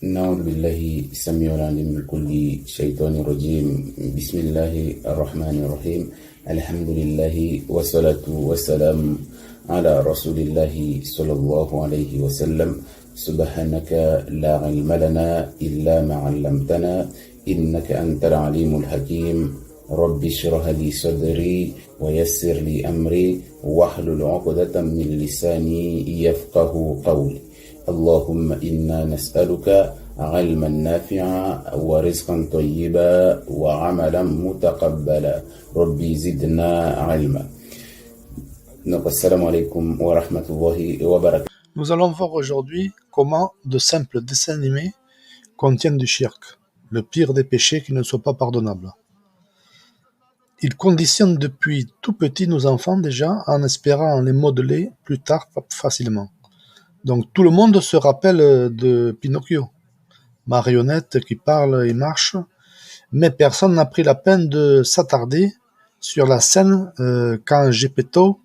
نعوذ بالله السميع العليم من كل شيطان رجيم. بسم الله الرحمن الرحيم. الحمد لله والصلاة والسلام على رسول الله صلى الله عليه وسلم. سبحانك لا علم لنا إلا ما علمتنا إنك أنت العليم الحكيم. رب اشرح لي صدري ويسر لي أمري واحلل عقدة من لساني يفقه قولي. اللهم إنا نسألك علما نافعا ورزقا طيبا وعملا متقبلا. ربي زدنا علما. السلام عليكم ورحمة الله وبركاته. Nous allons voir aujourd'hui comment de simples dessins animés contiennent du shirk, le pire des péchés qui ne sont pas pardonnables. Ils conditionnent depuis tout petit nos enfants déjà en espérant les modeler plus tard facilement. Donc tout le monde se rappelle de Pinocchio, marionnette qui parle et marche, mais personne n'a pris la peine de s'attarder sur la scène quand Geppetto,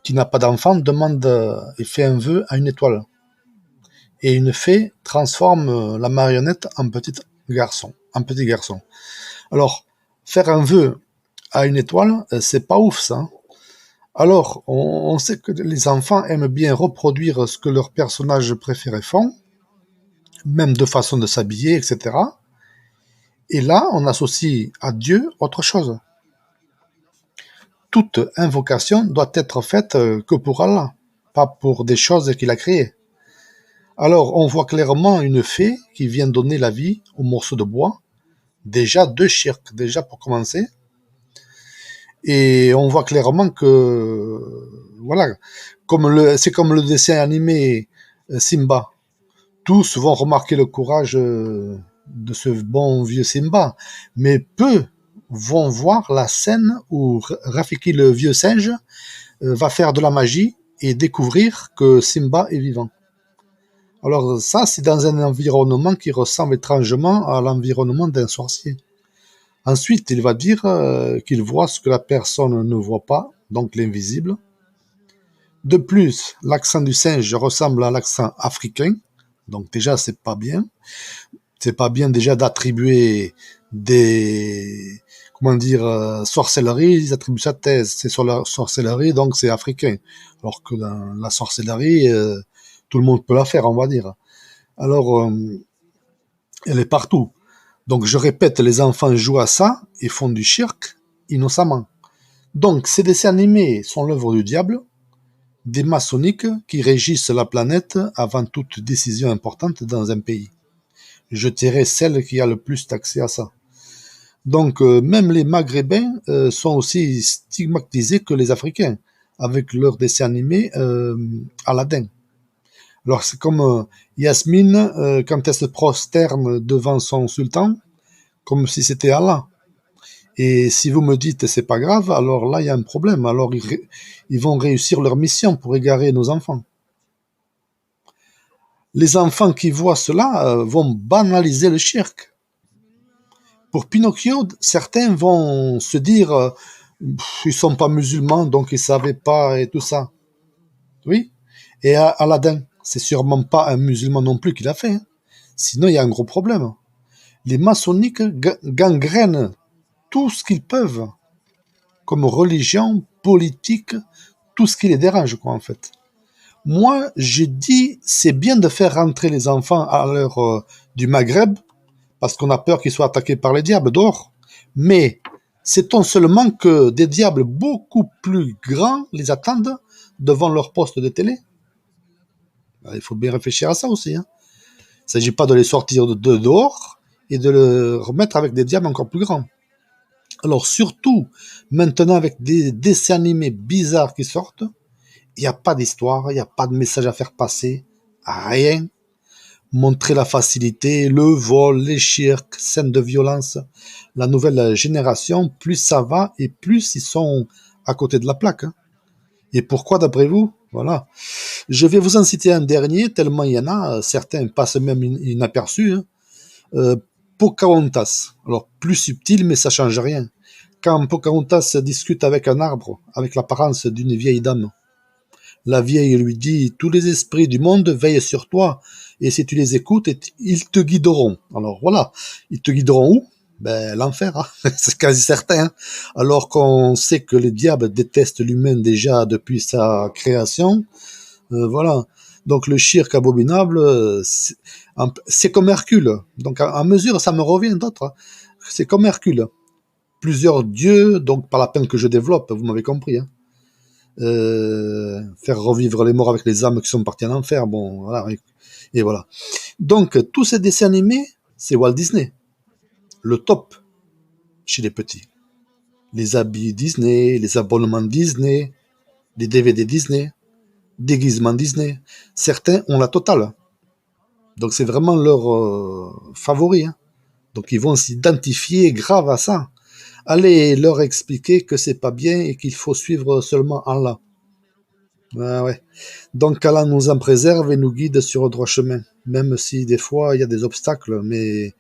qui n'a pas d'enfant, demande et fait un vœu à une étoile. Et une fée transforme la marionnette en petit garçon. Alors, faire un vœu à une étoile, c'est pas ouf ça. Alors, on sait que les enfants aiment bien reproduire ce que leurs personnages préférés font, même de façon de s'habiller, etc. Et là, on associe à Dieu autre chose. Toute invocation doit être faite que pour Allah, pas pour des choses qu'il a créées. Alors, on voit clairement une fée qui vient donner la vie au morceau de bois, déjà deux shirk, déjà pour commencer. Et on voit clairement que, voilà, c'est comme le dessin animé Simba. Tous vont remarquer le courage de ce bon vieux Simba, mais peu vont voir la scène où Rafiki, le vieux singe, va faire de la magie et découvrir que Simba est vivant. Alors ça, c'est dans un environnement qui ressemble étrangement à l'environnement d'un sorcier. Ensuite, il va dire qu'il voit ce que la personne ne voit pas, donc l'invisible. De plus, l'accent du singe ressemble à l'accent africain, donc déjà c'est pas bien. C'est pas bien déjà d'attribuer des sorcelleries, ils attribuent sa thèse, c'est sur la sorcellerie, donc c'est africain. Alors que dans la sorcellerie, tout le monde peut la faire, on va dire. Alors, elle est partout. Donc, je répète, les enfants jouent à ça et font du shirk innocemment. Donc, ces dessins animés sont l'œuvre du diable, des maçonniques qui régissent la planète avant toute décision importante dans un pays. Je dirais celle qui a le plus accès à ça. Donc, même les Maghrébins sont aussi stigmatisés que les Africains, avec leurs dessins animés Aladdin. Alors, c'est comme Yasmine, quand elle se prosterne devant son sultan, comme si c'était Allah. Et si vous me dites c'est pas grave, alors là, il y a un problème. Alors, ils vont réussir leur mission pour égarer nos enfants. Les enfants qui voient cela vont banaliser le shirk. Pour Pinocchio, certains vont se dire ils sont pas musulmans, donc ils savaient pas et tout ça. Oui. Et Aladdin, c'est sûrement pas un musulman non plus qui l'a fait. Hein. Sinon, il y a un gros problème. Les maçonniques gangrènent tout ce qu'ils peuvent, comme religion, politique, tout ce qui les dérange, quoi, en fait. Moi, je dis, c'est bien de faire rentrer les enfants à l'heure du Maghreb, parce qu'on a peur qu'ils soient attaqués par les diables dehors. Mais, sait-on seulement que des diables beaucoup plus grands les attendent devant leur poste de télé? Il faut bien réfléchir à ça aussi. Hein. Il ne s'agit pas de les sortir de dehors et de les remettre avec des diables encore plus grands. Alors surtout, maintenant avec des dessins animés bizarres qui sortent, il n'y a pas d'histoire, il n'y a pas de message à faire passer, rien. Montrer la facilité, le vol, les shirks, scènes de violence. La nouvelle génération, plus ça va et plus ils sont à côté de la plaque. Hein. Et pourquoi d'après vous? Voilà. Je vais vous en citer un dernier, tellement il y en a, certains passent même inaperçus. Hein. Pocahontas. Alors, plus subtil, mais ça change rien. Quand Pocahontas discute avec un arbre, avec l'apparence d'une vieille dame, la vieille lui dit « Tous les esprits du monde veillent sur toi Et si tu les écoutes, ils te guideront. Alors voilà, ils te guideront où? Ben, l'enfer, hein. C'est quasi certain, hein. Alors qu'on sait que le diable déteste l'humain déjà depuis sa création, voilà. Donc le shirk abominable, c'est comme Hercule. Donc à mesure, ça me revient d'autres, hein. C'est comme Hercule. Plusieurs dieux, donc par la peine que je développe, vous m'avez compris, hein. Faire revivre les morts avec les âmes qui sont parties en enfer, bon, voilà, et voilà. Donc tous ces dessins animés, c'est Walt Disney, le top chez les petits. Les habits Disney, les abonnements Disney, les DVD Disney, déguisements Disney. Certains ont la totale. Donc c'est vraiment leur favori, hein. Donc ils vont s'identifier grave à ça. Allez leur expliquer que c'est pas bien et qu'il faut suivre seulement Allah. Ah ouais. Donc Allah nous en préserve et nous guide sur le droit chemin. Même si des fois il y a des obstacles, mais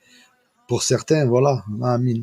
pour certains, voilà. Amin.